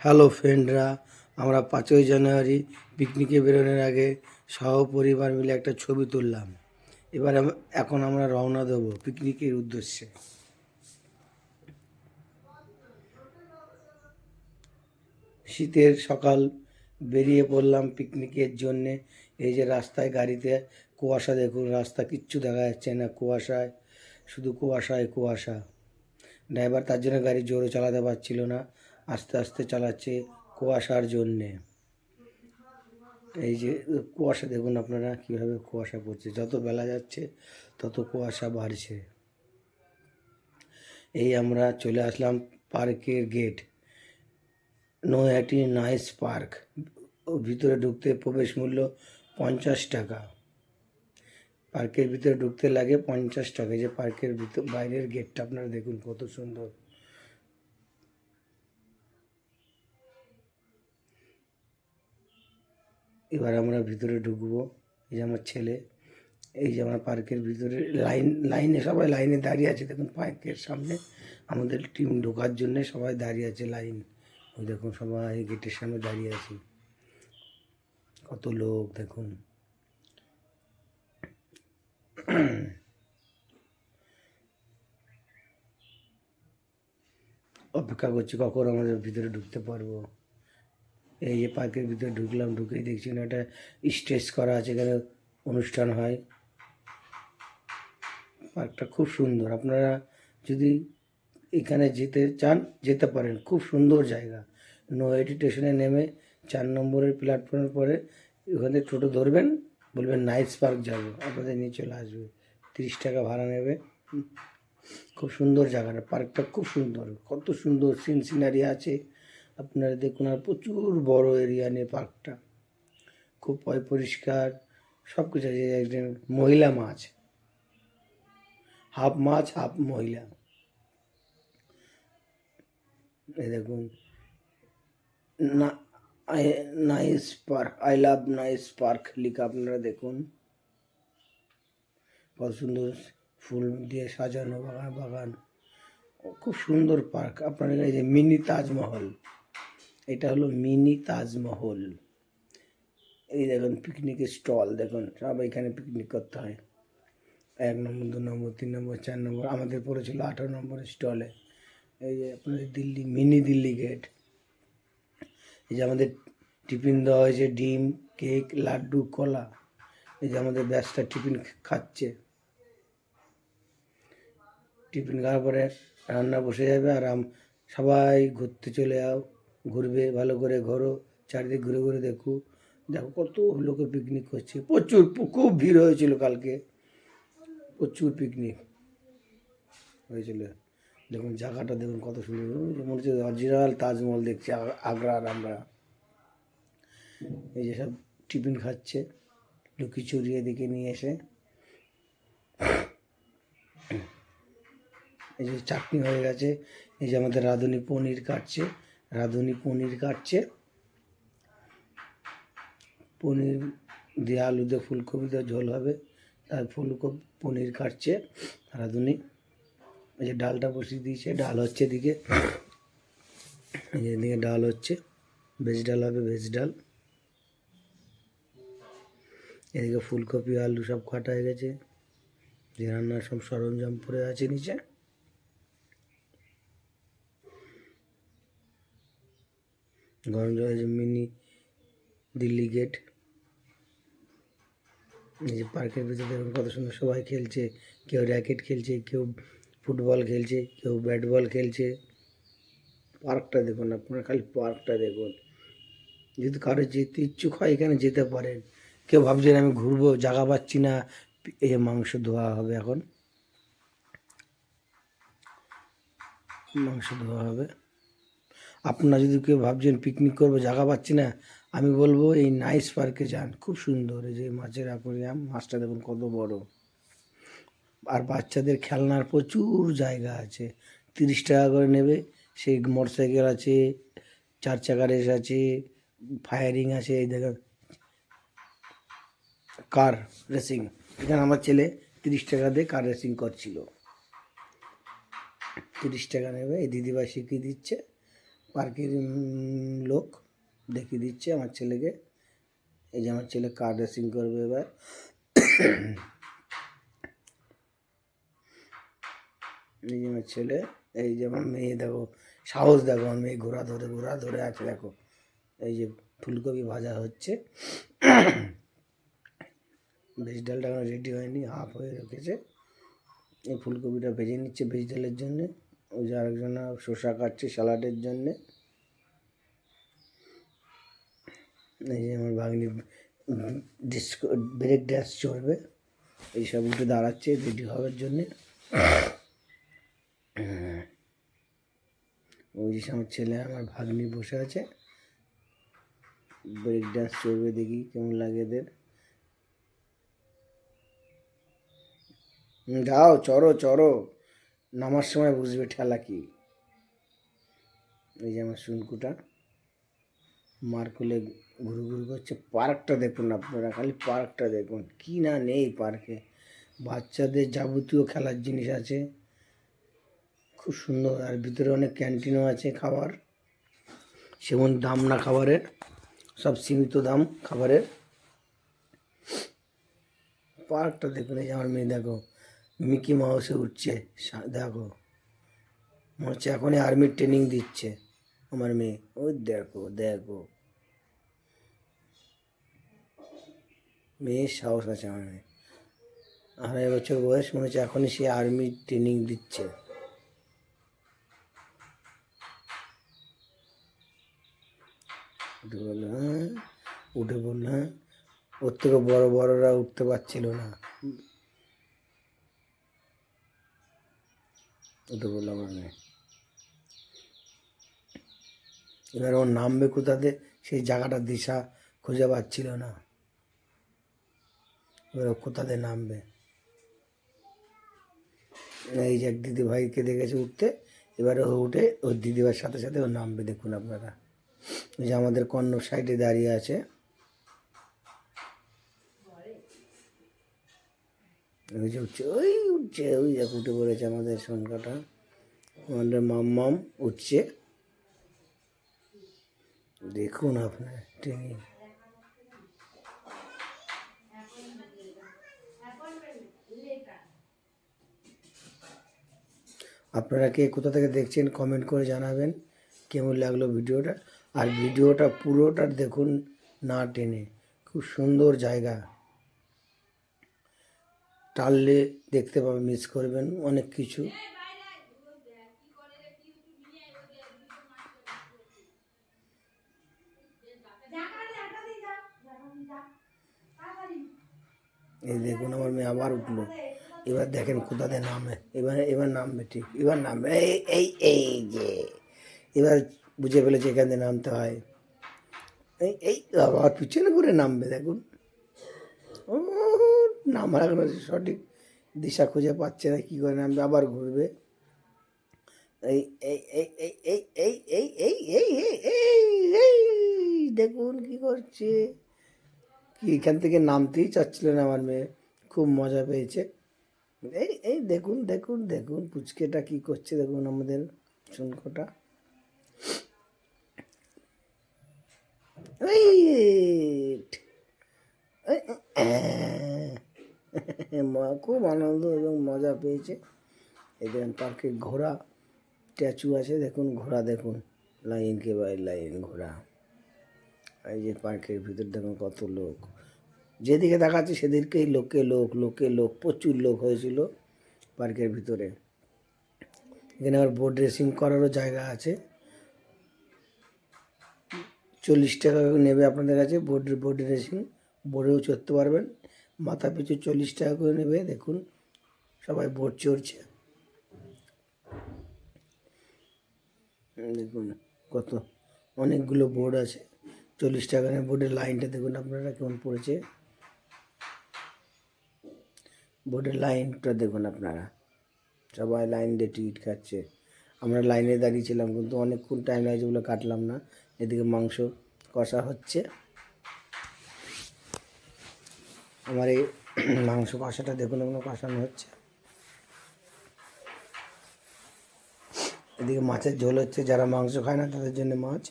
Hello ফ্রেন্ডরা, আমরা 5ই জানুয়ারি পিকনিকে বেরোনোর আগে সহপরিবার মিলে একটা ছবি তুললাম। এখন আমরা রওনা দেবো পিকনিকের উদ্দেশ্যে। শীতের সকাল, বেরিয়ে পড়লাম পিকনিকের জন্যে। এই যে রাস্তায় গাড়িতে কুয়াশা, দেখুন রাস্তা কিচ্ছু দেখা যাচ্ছে না, কুয়াশায় শুধু কুয়াশায় কুয়াশা। ড্রাইভার তার জন্য গাড়ি জোরে চালাতে পারছিল না, আস্তে আস্তে চালাচ্ছে কুয়াশার জন্যে। এই যে কুয়াশা দেখুন আপনারা কীভাবে কুয়াশা পড়ছে, যত বেলা যাচ্ছে তত কুয়াশা বাড়ছে। এই আমরা চলে আসলাম পার্কের গেট, নৈহাটি নাইস পার্ক। ভিতরে ঢুকতে প্রবেশ মূল্য 50 টাকা। পার্কের ভিতরে ঢুকতে লাগে 50 টাকা। যে পার্কের ভিতর বাইরের গেটটা আপনারা দেখুন কত সুন্দর। এবার আমরা ভিতরে ঢুকবো। এই যে আমার ছেলে, এই যে আমরা পার্কের ভিতরে লাইনে সবাই লাইনে দাঁড়িয়ে আছে। দেখুন পার্কের সামনে আমাদের টিম ঢোকার জন্যে সবাই দাঁড়িয়ে আছে লাইন। ওই দেখুন সবাই গেটের সামনে দাঁড়িয়ে আছে, কত লোক দেখুন। অপেক্ষা করছি কখন আমাদের ভিতরে ঢুকতে পারবো। এই যে পার্কের ভিতরে ঢুকলাম, ঢুকেই দেখছি না একটা স্টেজ করা আছে, এখানে অনুষ্ঠান হয়। পার্কটা খুব সুন্দর, আপনারা যদি এখানে যেতে চান যেতে পারেন, খুব সুন্দর জায়গা। নৈহাটি স্টেশনে নেমে 4 নম্বরের প্ল্যাটফর্মের পরে ওখানে টোটো ধরবেন, বলবেন নাইস পার্ক যাবো, আপনাদের নিয়ে চলে আসবে। 30 টাকা ভাড়া নেবে। খুব সুন্দর জায়গাটা, পার্কটা খুব সুন্দর, কত সুন্দর সিনারি আছে আপনারা দেখুন। আর প্রচুর বড় এরিয়া নিয়ে পার্কটা, খুব পরিষ্কার সব কিছু আছে। একজন মহিলা মাছ, হাফ মাছ হাফ মহিলা। এই দেখুন না, nice park, I love nice park লিখা আপনারা দেখুন। কত সুন্দর ফুল দিয়ে সাজানো বাগান বাগান, খুব সুন্দর পার্ক। আপনারা এই যে মিনি তাজমহল, এটা হলো মিনি তাজমহল। এই দেখুন পিকনিকের স্টল দেখুন, সব এখানে পিকনিক করতে হয়। 1 নম্বর 2 নম্বর 3 নম্বর 4 নম্বর, আমাদের পড়েছিল 18 নম্বরের স্টলে। এই যে আপনাদের দিল্লি, মিনি দিল্লি গেট। এই যে আমাদের টিফিন দেওয়া হয়েছে, ডিম, কেক, লাড্ডু, কলা। এই যে আমাদের ব্যাচটা টিফিন খাচ্ছে। টিফিন খাওয়ার পরে রান্না বসে যাবে, আর সবাই ঘুরতে চলে যাও, ঘুরবে ভালো করে ঘোরো, চারিদিক ঘুরে ঘুরে দেখো কত লোকে পিকনিক করছে। প্রচুর, খুব ভিড় হয়েছিল কালকে, প্রচুর পিকনিক হয়েছিল। দেখুন জায়গাটা দেখুন কত সুন্দর, মনে হচ্ছে অরিজিনাল তাজমহল দেখছি আগ্রার আমরা। এই যে সব টিফিন খাচ্ছে, লুকিচুরি এদিকে নিয়ে এসে। এই যে চাটনি হয়ে গেছে। এই যে আমাদের রাঁধুনি পনির কাটছে, পনির দিয়ে আলু দিয়ে ফুলকপি দিয়ে ঝোল হবে, তার পনির কাটছে রাঁধুনি। এই যে ডালটা বসিয়ে দিয়েছে, ডাল হচ্ছে এদিকে। এই যে এদিকে ডাল হচ্ছে, ভেজ ডাল হবে, ভেজ ডাল। এদিকে ফুলকপি আলু সব কাটা হয়ে গেছে, যে রান্নার সব সরঞ্জাম পড়ে আছে নিচে। গরম জল, যে মিনি দিল্লি গেট। এই যে পার্কের ভিতরে দেখুন কত সুন্দর, সবাই খেলছে, কেউ র্যাকেট খেলছে, কেউ ফুটবল খেলছে, কেউ ব্যাট বল খেলছে। পার্কটা দেখুন আপনারা, খালি পার্কটা দেখুন। যদি কারো যেতে ইচ্ছুক হয় এখানে যেতে পারেন। কেউ ভাবছেন আমি ঘুরবো, জায়গা পাচ্ছি না, এই যে মাংস ধোয়া হবে, এখন মাংস ধোয়া হবে। আপনারা যদি কেউ ভাবছেন পিকনিক করবো, জায়গা পাচ্ছি না, আমি বলবো এই নাইস পার্কে যান, খুব সুন্দর। এই যে মাছের অ্যাকোয়ারিয়াম, মাছটা দেখুন কত বড়। আর বাচ্চাদের খেলনার প্রচুর জায়গা আছে, 30 টাকা করে নেবে। সেই মোটরসাইকেল আছে, 4 চাকা রেস আছে, ফায়ারিং আছে। এই দেখেন কার রেসিং, এখানে আমার ছেলে 30 টাকা দিয়ে কার রেসিং করছিল। 30 টাকা নেবে, এই দিদিভাই শিখিয়ে দিচ্ছে, পার্কের লোক দেখিয়ে দিচ্ছে আমার ছেলেকে। এই যে আমার ছেলে কার রেসিং করবে এবার। এই যে আমার ছেলে, এই যে আমার মেয়ে, দেখো সাহস, দেখো আমার মেয়ে ঘোড়া ধরে আছে দেখো। এই যে ফুলকপি ভাজা হচ্ছে, ভেজ ডালটা এখনো রেডি হয়নি, হাফ হয়ে রেখেছে। এই ফুলকপিটা ভেজে নিচ্ছে ভেজ ডালের জন্যে। ওই যে আরেকজনা শসা কাটছে স্যালাডের জন্যে। এই যে আমার ভাগ্নি ব্রেক ড্যান্স চলবে, এইসব উঠে দাঁড়াচ্ছে রেডি হওয়ার জন্যে। ওই যে আমার ছেলে আমার ভাগ্নি বসে আছে, ব্রেক ড্যান্স চলবে, দেখি কেমন লাগে এদের। যাও চড়ো, নামার সময় বুঝবে ঠেলা কি। এই যে আমার শুনকুটা মার কোলে ঘুরু করছে। পার্কটা দেখুন আপনারা, খালি পার্কটা দেখুন, কি না নেই পার্কে। বাচ্চাদের যাবতীয় খেলার জিনিস আছে, খুব সুন্দর। আর ভিতরে অনেক ক্যান্টিনও আছে খাবার, সেমন দাম না খাবারের, সব সীমিত দাম খাবারের। পার্কটা দেখুন। এই যে আমার মেয়ে দেখো মিকি মাউসে উঠছে, দেখো মনে হচ্ছে এখনই আর্মির ট্রেনিং দিচ্ছে আমার মেয়ে। ওই দেখো মেয়ের সাহস আছে আমার মেয়ে, 2.5 বছর বয়স, মনে হচ্ছে এখনই সে আর্মির ট্রেনিং দিচ্ছে। উঠে বললো হ্যাঁ, ওর থেকে বড়রা উঠতে পারছিল না, উঠে বললো আমার মেয়ে। এবার ওর নামবে কোথাতে সেই জায়গাটার দিশা খুঁজে পাচ্ছিল না, এবার ও কোথাতে নামবে। এই যে এক দিদি ভাইকে দেখেছে উঠতে, এবারে ও উঠে ওর দিদিভাইয়ের সাথে সাথে ও নামবে, দেখুন আপনারা। ওই যে আমাদের কর্নর সাইডে দাঁড়িয়ে আছে, ওই যে উঠছে ওই এক উঠে পড়েছে আমাদের সোনকাটা, আমাদের মাম্মাম উঠছে, দেখুন আপনার ট্রেনিং। আপনারা কে কোথা থেকে দেখছেন কমেন্ট করে জানাবেন কেমন লাগলো ভিডিওটা। আর ভিডিওটা পুরোটা দেখুন না টেনে, খুব সুন্দর জায়গা, টানলে দেখতে পাবেন, মিস করবেন অনেক কিছু। এই দেখুন আমার মেয়ে আবার উঠলো, এবার দেখেন কোথাতে নামে, এবার নামবে, ঠিক এবার নামবে। এই যে এবার বুঝে ফেলেছে এখান থেকে নামতে হয়। এই আবার পিছনে ঘুরে নামবে, দেখুন। ও নামার এখন সঠিক দিশা খুঁজে পাচ্ছে না, কী করে নামবে, আবার ঘুরবে। এই এই এই এই এই এই এই এই এই এই এই দেখুন কি করছে, কি এখান থেকে নামতেই চাচ্ছিল না আমার মেয়ে, খুব মজা পেয়েছে। এই দেখুন পুচকেটা কি করছে, দেখুন আমাদের শুনকোটা। খুব আনন্দ এবং মজা পেয়েছে। এই দেখুন পার্কে ঘোড়া স্ট্যাচু আছে, দেখুন ঘোড়া, দেখুন লাইনকে বাই লাইন ঘোড়া। এই যে পার্কের ভিতর দেখুন কত লোক, যেদিকে দেখাচ্ছে সেদিকেই লোকে লোক, প্রচুর লোক হয়েছিল পার্কের ভিতরে। এখানে আবার বোট রেসিং করারও জায়গা আছে, 40 টাকা নেবে আপনাদের কাছে বোট রেসিং, বোটেও চড়তে পারবেন, মাথা পিছু 40 টাকা করে নেবে। দেখুন সবাই বোট চড়ছে, দেখুন কত অনেকগুলো বোর্ড আছে, 40 টাকা নিয়ে বোর্ডের লাইনটা দেখুন আপনারা কেমন পড়েছে, বোর্ডের লাইনটা দেখুন আপনারা, সবাই লাইন দিয়ে টিকিট কাটছে। আমরা লাইনে দাঁড়িয়েছিলাম কিন্তু অনেকক্ষণ টাইম লাগছে বলে কাটলাম না। এদিকে মাংস কষা হচ্ছে, আমার এই মাংস কষাটা দেখুন এখনো কষানো হচ্ছে। এদিকে মাছের ঝোল হচ্ছে, যারা মাংস খায় না তাদের জন্য মাছ।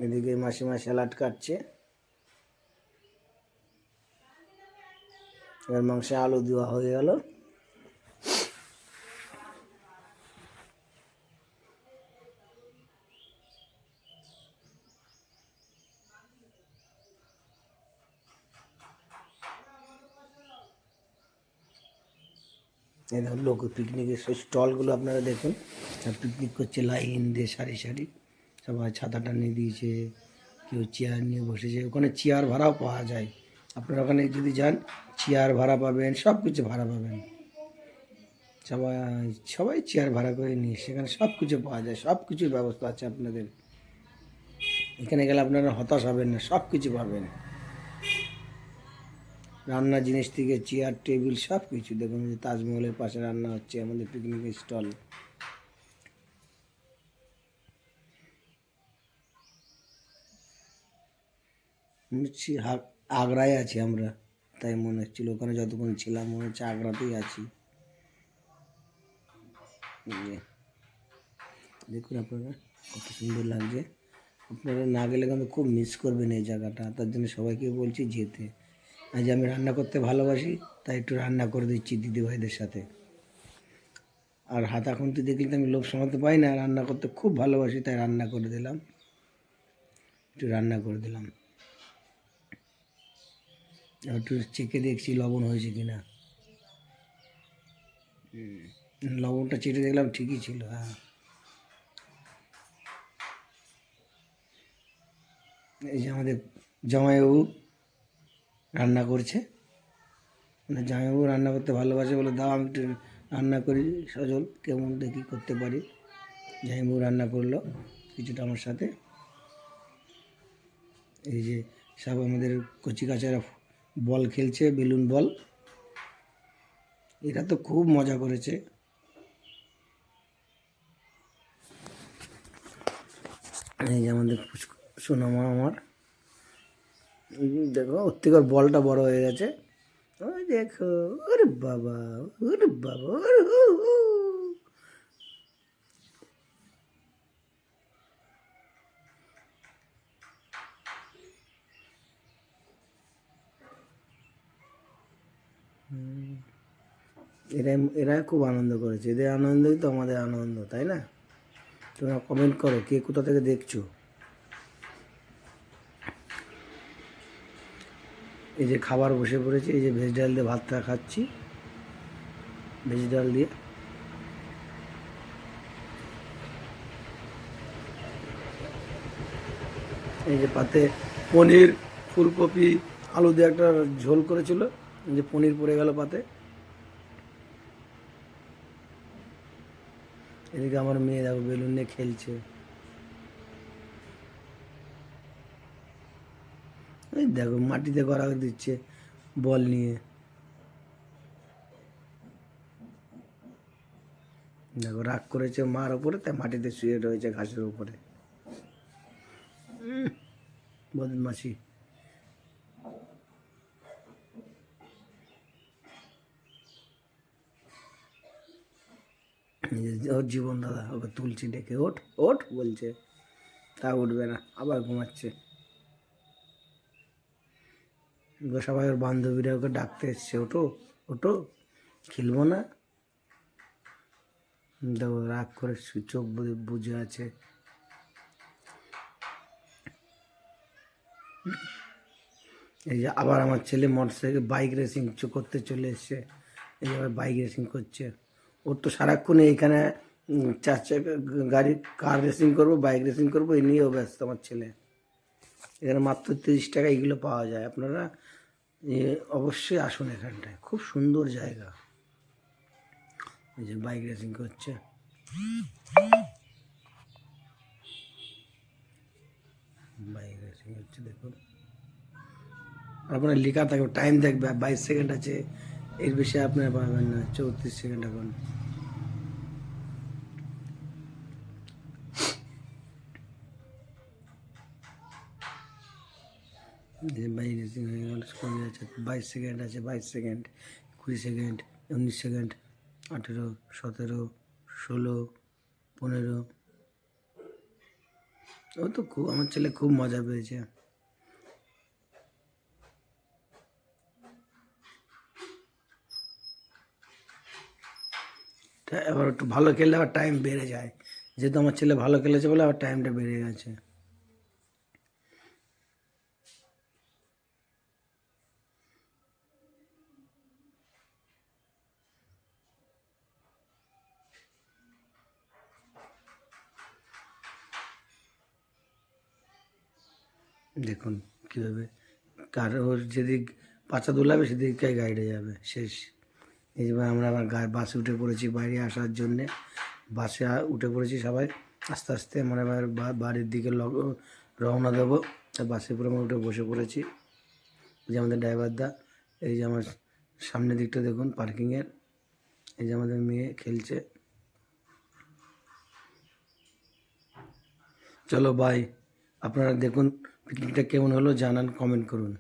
এদিকে মাসিমা স্যালাড কাটছে, এবার মাংসে আলু দেওয়া হয়ে গেল। এই দেখুন লোক পিকনিকের সেই স্টলগুলো আপনারা দেখুন, সব পিকনিক করছে লাইন দিয়ে সারি সারি, সবাই ছাতাটা নিয়ে দিয়েছে, কেউ চেয়ার নিয়ে বসেছে। ওখানে চেয়ার ভাড়াও পাওয়া যায়, আপনারা ওখানে যদি যান চেয়ার ভাড়া পাবেন, সব কিছু ভাড়া পাবেন। সবাই সবাই চেয়ার ভাড়া করে নিয়ে সেখানে সব কিছু পাওয়া যায়, সব কিছুর ব্যবস্থা আছে আপনাদের। এখানে গেলে আপনারা হতাশ হবেন না, সব কিছু পাবেন। রান্নার জিনিস থেকে চেয়ার টেবিল সব কিছু। দেখুন যে তাজমহলের পাশে রান্না হচ্ছে, আমাদের পিকনিকের স্টল। আগ্রায় আছি আমরা, তাই মনে হচ্ছিল, ওখানে যতক্ষণ ছিলাম মনে হচ্ছে আগ্রাতেই আছি। দেখুন আপনারা কত সুন্দর লাগছে। আপনারা না গেলে কিন্তু খুব মিস করবেন এই জায়গাটা, তার জন্য সবাইকে বলছি যেতে। আজ আমি রান্না করতে ভালোবাসি, তাই একটু রান্না করে দিচ্ছি দিদিভাইদের সাথে। আর হাতা খুন্তি দেখলে তো আমি লোভ সামলাতে পাই না, রান্না করতে খুব ভালোবাসি, তাই রান্না করে দিলাম, একটু রান্না করে দিলাম। একটু চেখে দেখছি লবণ হয়েছে কিনা। লবণটা চেটে দেখলাম ঠিকই ছিল। হ্যাঁ, এই যে আমাদের জামাইবাবু রান্না করছে, মানে জামাইবাবু রান্না করতে ভালোবাসে বলে দাও আমি একটু রান্না করি সজল, কেমন দেখি করতে পারি। জামাইবাবু রান্না করলো কিছুটা আমার সাথে। এই যে সব আমাদের কচি কাচারা বল খেলছে, বেলুন বল, এরা তো খুব মজা করেছে। এই যে আমাদের সোনামা আমার, দেখো ওর থেকে ওর বলটা বড় হয়ে গেছে, ওই দেখো, ওরে বাবা, ওরে বাবা, ওরে হু হু। এরা এরা খুব আনন্দ করেছে, এদের আনন্দই তো আমাদের আনন্দ, তাই না? তোমরা কমেন্ট করো কে কোথা থেকে দেখছো। এই যে খাবার বসে পড়েছে, এই যে ভেজ ডাল দিয়ে ভাতটা খাচ্ছি, ভেজ ডাল দিয়ে। এই যে পাতে পনির, ফুলকপি, আলু দিয়ে একটা ঝোল করেছিল, এই যে পনির পড়ে গেল পাতে। এদিকে আমার মেয়ে দেখো বেলুন নিয়ে খেলছে, এই দেখো মাটিতে করা দিচ্ছে বল নিয়ে। দেখো রাগ করেছে মার ওপরে, তাই মাটিতে শুয়ে রয়েছে ঘাসের উপরে। বদমাসি। ওর জীবন দাদা ওকে তুলছি ডেকে, ওঠ ওঠ বলছে, তা উঠবে না, আবার ঘুমাচ্ছে। সবাই ওর বান্ধবীরা ওকে ডাকতে এসছে, ওঠো ওঠো, খেলবো না। দেখো রাগ করে চোখ বুঝে আছে। এই যে আবার আমার ছেলে মোটরসাইকেল বাইক রেসিং করতে চলে এসছে, এই যে আবার বাইক রেসিং করছে। ওর তো সারাক্ষণ এইখানে চার চাকা গাড়ি, কার রেসিং করবো, বাইক রেসিং করবো, এই নিয়েও ব্যস্ত আমার ছেলে। এখানে মাত্র 30 টাকা এগুলো পাওয়া যায়, আপনারা অবশ্যই আসুন এখানটায়, খুব সুন্দর জায়গা। এই যে বাইক রেসিং করছে, বাইক রেসিং হচ্ছে দেখুন। আপনার লেখা থাকবে টাইম দেখবে 22 সেকেন্ড আছে, এর বেশি আপনারা পাবেন না, 34 সেকেন্ড এখন। বাইক রেসিং হয়ে গেল, কমে আছে 22 সেকেন্ড আছে, 22 সেকেন্ড, 20 সেকেন্ড, 19 সেকেন্ড, 18, 17, 16, 15। ও তো খুব, আমার ছেলে খুব মজা পেয়েছে। এবার একটু ভালো খেললে আবার টাইম বেড়ে যায়, যেহেতু আমার ছেলে ভালো খেলেছে বলে আবার টাইমটা বেড়ে গেছে। দেখুন কীভাবে কার ওর যেদিক পাছা দোলাবে সেদিকে গাইডে যাবে, শেষ। এই যে আমরা আবার বাসে উঠে পড়েছি বাইরে আসার জন্যে। বাসে উঠে পড়েছি সবাই, আস্তে আস্তে আমরা এবার বাড়ির দিকে রওনা দেবো। তা বাসে করে আমরা উঠে বসে পড়েছি। এই যে আমাদের ড্রাইভারদা, এই যে আমার সামনের দিকটা দেখুন পার্কিংয়ের, এই যে আমাদের মেয়ে খেলছে। চলো বাই, আপনারা দেখুন পিকনিকটা কেমন হলো জানান, কমেন্ট করুন।